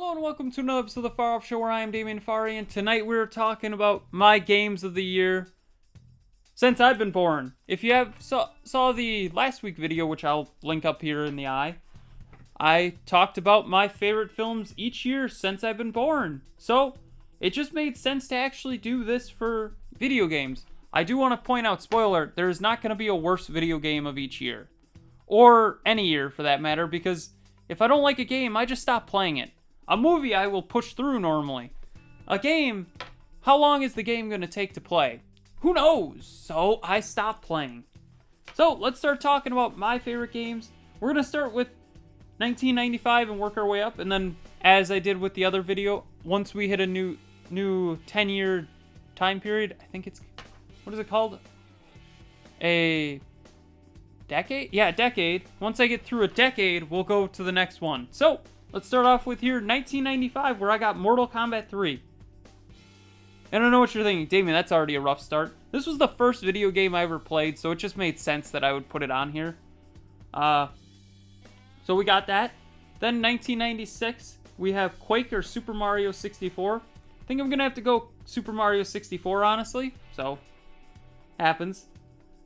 Hello and welcome to another episode of the Farr Show where I am Damien Farr, and tonight we're talking about my games of the year since I've been born. If you have saw the last week video, which I'll link up here in the eye, I talked about my favorite films each year since I've been born. So it just made sense to actually do this for video games. I do want to point out, spoiler, there is not going to be a worse video game of each year. Or any year for that matter, because if I don't like a game, I just stop playing it. A movie I will push through normally. A game, how long is the game going to take to play? Who knows? So I stop playing. So let's start talking about my favorite games. We're going to start with 1995 and work our way up. And then, as I did with the other video, once we hit a new 10-year time period, I think it's, what is it called? A decade? Yeah, a decade. Once I get through a decade, we'll go to the next one. So let's start off with here 1995, where I got Mortal Kombat 3. I don't know what you're thinking, Damien, that's already a rough start. This was the first video game I ever played, so it just made sense that I would put it on here. So we got that. Then 1996, we have Quake or Super Mario 64. I think I'm going to have to go Super Mario 64, honestly. So, happens.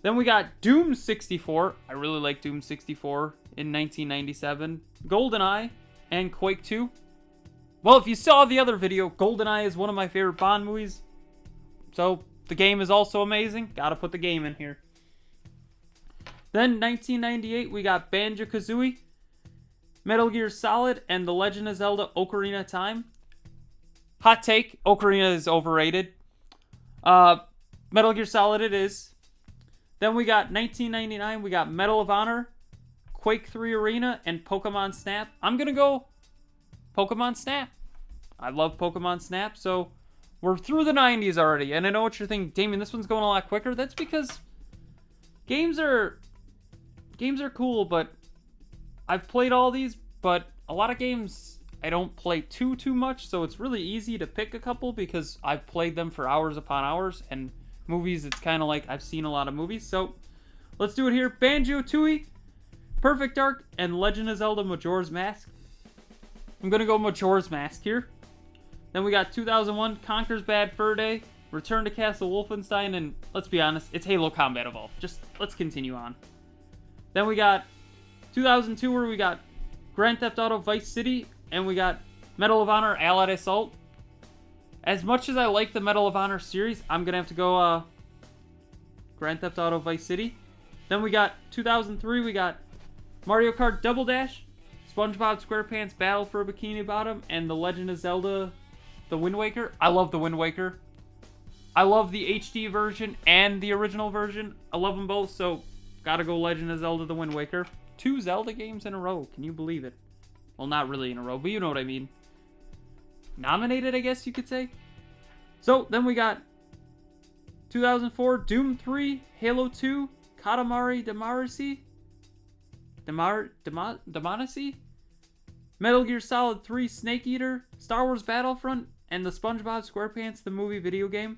Then we got Doom 64. I really like Doom 64 in 1997. GoldenEye and Quake 2. Well, if you saw the other video, GoldenEye is one of my favorite Bond movies. So, the game is also amazing. Gotta put the game in here. Then, 1998, we got Banjo-Kazooie, Metal Gear Solid, and The Legend of Zelda Ocarina of Time. Hot take, Ocarina is overrated. Metal Gear Solid it is. Then we got 1999, we got Medal of Honor, Quake 3 Arena, and Pokemon Snap. I'm going to go Pokemon Snap. I love Pokemon Snap, so we're through the 90s already. And I know what you're thinking, Damien, this one's going a lot quicker. That's because games are cool, but I've played all these, but a lot of games I don't play too much, so it's really easy to pick a couple because I've played them for hours upon hours, and movies, it's kind of like I've seen a lot of movies. So let's do it here. Banjo-Tooie, Perfect Dark, and Legend of Zelda Majora's Mask. I'm going to go Majora's Mask here. Then we got 2001, Conker's Bad Fur Day, Return to Castle Wolfenstein, and let's be honest, it's Halo Combat Evolved. Just let's continue on. Then we got 2002, where we got Grand Theft Auto Vice City, and we got Medal of Honor Allied Assault. As much as I like the Medal of Honor series, I'm going to have to go Grand Theft Auto Vice City. Then we got 2003, we got Mario Kart Double Dash, SpongeBob SquarePants Battle for a Bikini Bottom, and The Legend of Zelda The Wind Waker. I love The Wind Waker. I love the HD version and the original version. I love them both, so gotta go Legend of Zelda The Wind Waker. 2 Zelda games in a row. Can you believe it? Well, not really in a row, but you know what I mean. Nominated, I guess you could say. So, then we got 2004, Doom 3, Halo 2, Katamari Damacy, Metal Gear Solid 3, Snake Eater, Star Wars Battlefront, and the SpongeBob SquarePants the movie video game.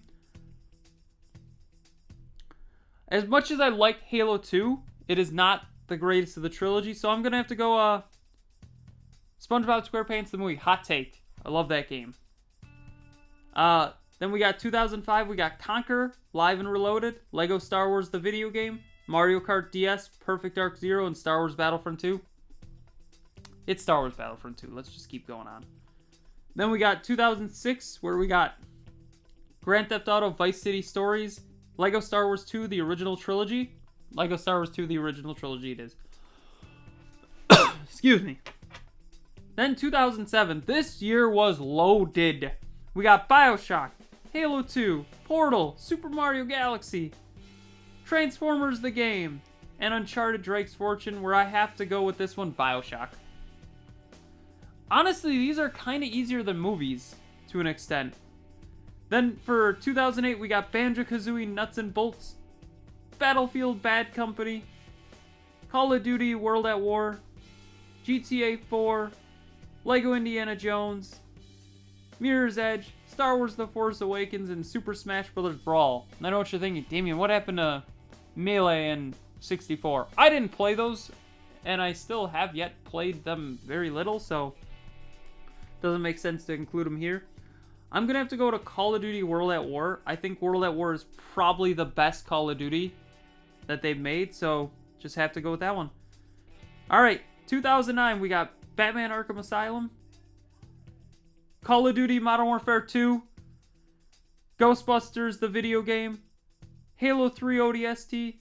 As much as I like Halo 2, it is not the greatest of the trilogy, so I'm going to have to go SpongeBob SquarePants the movie. Hot take. I love that game. Then we got 2005, we got Conker, Live and Reloaded, Lego Star Wars the video game, Mario Kart DS, Perfect Dark Zero, and Star Wars Battlefront 2. It's Star Wars Battlefront 2. Let's just keep going on. Then we got 2006, where we got Grand Theft Auto Vice City Stories, Lego Star Wars 2, the original trilogy. Lego Star Wars 2, the original trilogy it is. Excuse me. Then 2007, this year was loaded. We got BioShock, Halo 2, Portal, Super Mario Galaxy, Transformers the game, and Uncharted Drake's Fortune, where I have to go with this one, BioShock. Honestly, these are kind of easier than movies, to an extent. Then for 2008, we got Banjo-Kazooie Nuts and Bolts, Battlefield Bad Company, Call of Duty World at War, GTA 4, Lego Indiana Jones, Mirror's Edge, Star Wars The Force Awakens, and Super Smash Bros. Brawl. And I know what you're thinking, Damien, what happened to Melee and 64? I didn't play those, and I still have yet played them very little, so Doesn't make sense to include them here. I'm going to have to go to Call of Duty World at War. I think World at War is probably the best Call of Duty that they've made, so just have to go with that one. Alright, 2009, we got Batman Arkham Asylum, Call of Duty Modern Warfare 2, Ghostbusters the video game, Halo 3 ODST,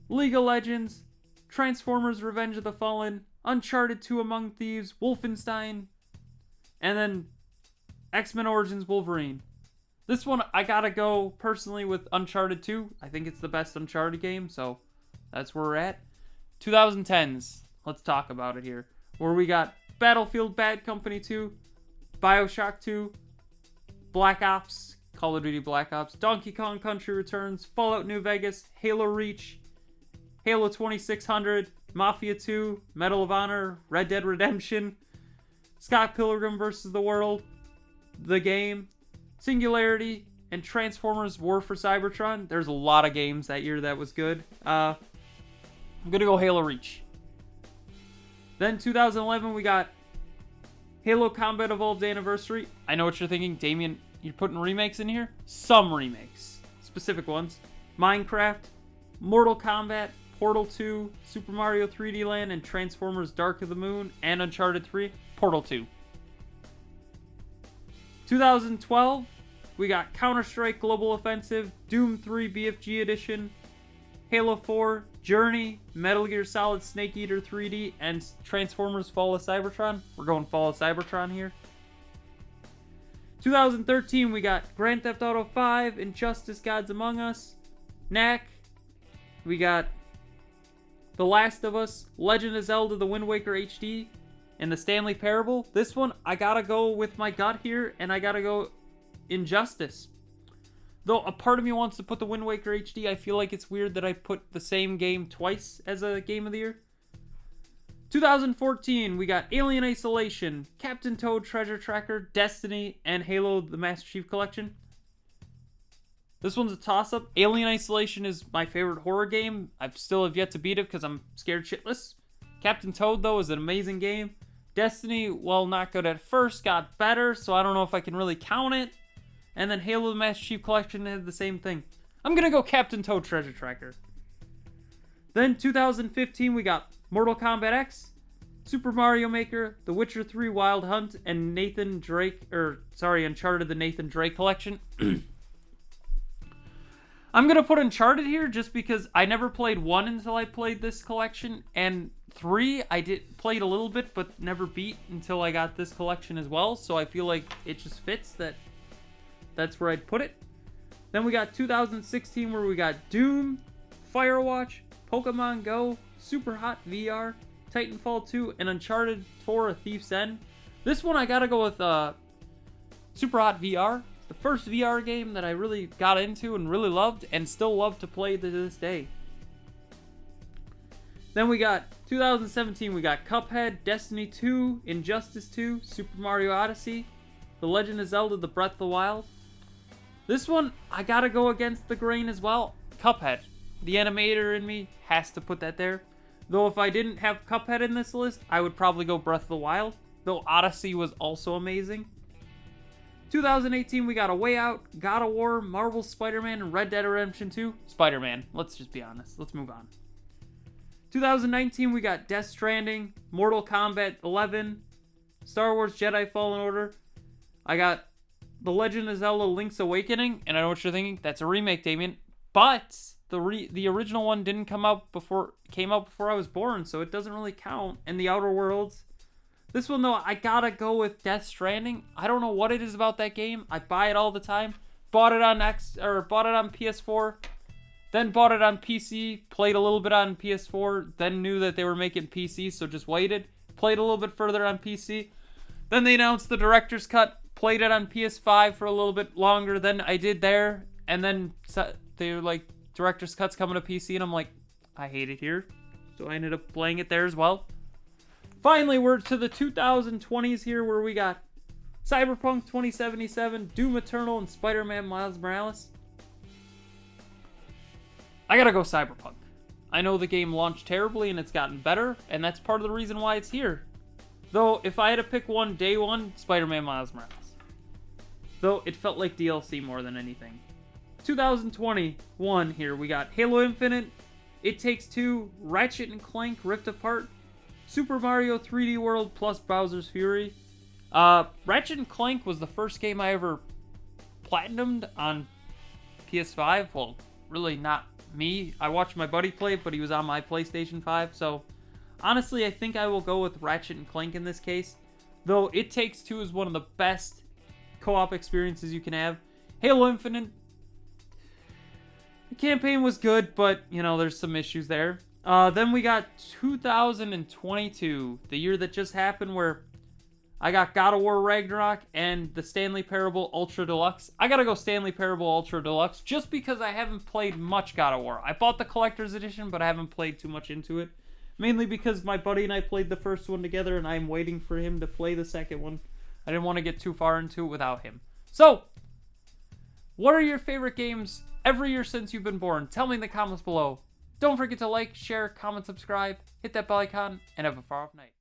League of Legends, Transformers Revenge of the Fallen, Uncharted 2 Among Thieves, Wolfenstein, and then X-Men Origins Wolverine. This one, I gotta go personally with Uncharted 2. I think it's the best Uncharted game, so that's where we're at. 2010s, let's talk about it here. Where we got Battlefield Bad Company 2, Bioshock 2, Black Ops, Call of Duty Black Ops, Donkey Kong Country Returns, Fallout New Vegas, Halo Reach, Halo 2600, Mafia 2, Medal of Honor, Red Dead Redemption, Scott Pilgrim vs. the World, The Game, Singularity, and Transformers War for Cybertron. There's a lot of games that year that was good. I'm going to go Halo Reach. Then 2011, we got Halo Combat Evolved Anniversary. I know what you're thinking, Damien, you're putting remakes in here? Some remakes. Specific ones. Minecraft, Mortal Kombat, Portal 2, Super Mario 3D Land, and Transformers Dark of the Moon, and Uncharted 3. Portal 2. 2012, we got Counter-Strike Global Offensive, Doom 3 BFG Edition, Halo 4, Journey, Metal Gear Solid Snake Eater 3D, and Transformers Fall of Cybertron. We're going Fall of Cybertron here. 2013, we got Grand Theft Auto 5, Injustice Gods Among Us, Knack. We got The Last of Us, Legend of Zelda The Wind Waker HD, and the Stanley Parable. This one, I gotta go with my gut here, and I gotta go Injustice. Though a part of me wants to put the Wind Waker HD, I feel like it's weird that I put the same game twice as a game of the year. 2014, we got Alien Isolation, Captain Toad Treasure Tracker, Destiny, and Halo the Master Chief Collection. This one's a toss-up. Alien Isolation is my favorite horror game. I still have yet to beat it because I'm scared shitless. Captain Toad, though, is an amazing game. Destiny, well, not good at first, got better, so I don't know if I can really count it. And then Halo the Master Chief Collection had the same thing. I'm going to go Captain Toad Treasure Tracker. Then 2015, we got Mortal Kombat X, Super Mario Maker, The Witcher 3 Wild Hunt, and Uncharted the Nathan Drake Collection. I'm going to put Uncharted here just because I never played 1 until I played this collection, and 3 I played a little bit but never beat until I got this collection as well, so I feel like it just fits that's where I'd put it. Then we got 2016 where we got Doom, Firewatch, Pokemon Go, Super Hot VR, Titanfall 2, and Uncharted 4 A Thief's End. This one I gotta go with Super Hot VR. It's the first VR game that I really got into and really loved and still love to play to this day. Then we got 2017, we got Cuphead, Destiny 2, Injustice 2, Super Mario Odyssey, The Legend of Zelda The Breath of the Wild. This one, I gotta go against the grain as well. Cuphead. The animator in me has to put that there. Though if I didn't have Cuphead in this list, I would probably go Breath of the Wild. Though Odyssey was also amazing. 2018, we got A Way Out, God of War, Marvel's Spider-Man, and Red Dead Redemption 2. Spider-Man. Let's just be honest. Let's move on. 2019, we got Death Stranding, Mortal Kombat 11, Star Wars Jedi Fallen Order. I got The Legend of Zelda Link's Awakening, and I know what you're thinking. That's a remake, Damien. But the original one came out before I was born, so it doesn't really count. And The Outer Worlds. This one, though, I gotta go with Death Stranding. I don't know what it is about that game. I buy it all the time. Bought it on PS4, then bought it on PC, played a little bit on PS4, then knew that they were making PC, so just waited. Played a little bit further on PC. Then they announced the director's cut, played it on PS5 for a little bit longer than I did there, and then they were like, director's cut's coming to PC, and I'm like, I hate it here. So I ended up playing it there as well. Finally, we're to the 2020s here, where we got Cyberpunk 2077, Doom Eternal, and Spider-Man Miles Morales. I gotta go Cyberpunk. I know the game launched terribly and it's gotten better, and that's part of the reason why it's here. Though, if I had to pick one, day one, Spider-Man Miles Morales. Though, it felt like DLC more than anything. 2021 here, we got Halo Infinite, It Takes Two, Ratchet & Clank Rift Apart, Super Mario 3D World plus Bowser's Fury. Ratchet & Clank was the first game I ever platinumed on PS5. Well, really not me. I watched my buddy play it, but he was on my PlayStation 5, so honestly, I think I will go with Ratchet & Clank in this case. Though It Takes Two is one of the best co-op experiences you can have. Halo Infinite, the campaign was good, but, you know, there's some issues there. Then we got 2022, the year that just happened, where I got God of War Ragnarok and the Stanley Parable Ultra Deluxe. I gotta go Stanley Parable Ultra Deluxe just because I haven't played much God of War. I bought the collector's edition, but I haven't played too much into it. Mainly because my buddy and I played the first one together, and I'm waiting for him to play the second one. I didn't want to get too far into it without him. So, what are your favorite games every year since you've been born? Tell me in the comments below. Don't forget to like, share, comment, subscribe, hit that bell icon, and have a far off night.